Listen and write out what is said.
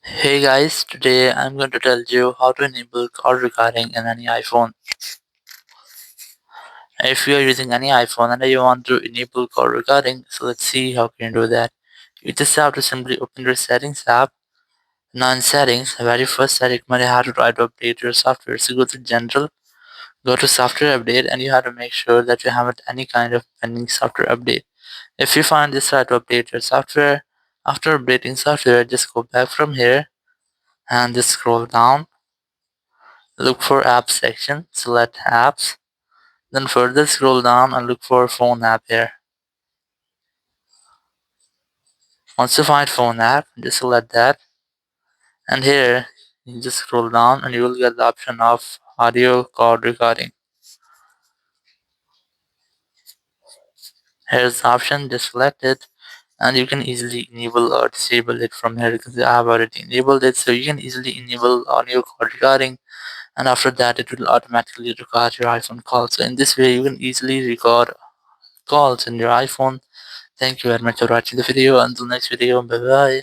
Hey guys, today I'm going to tell you how to enable call recording in any iPhone. If you are using any iPhone and you want to enable call recording, so let's see how can you do that. You just have to simply open your settings app. Now in settings, the very first setting you have to try to update your software. So go to general, go to software update, and you have to make sure that you haven't any kind of pending software update. If you find this, try to update your software. After updating software, just go back from here and just scroll down. Look for apps section, select apps, then further scroll down and look for phone app here. Once you find phone app, just select that, and here you just scroll down and you will get the option of audio call recording. Here's the option, just select it, and you can easily enable or disable it from here because I have already enabled it, so you can easily enable audio call recording, and after that it will automatically record your iPhone calls. So in this way you can easily record calls in your iPhone. Thank you very much for watching the video. Until next video, bye bye.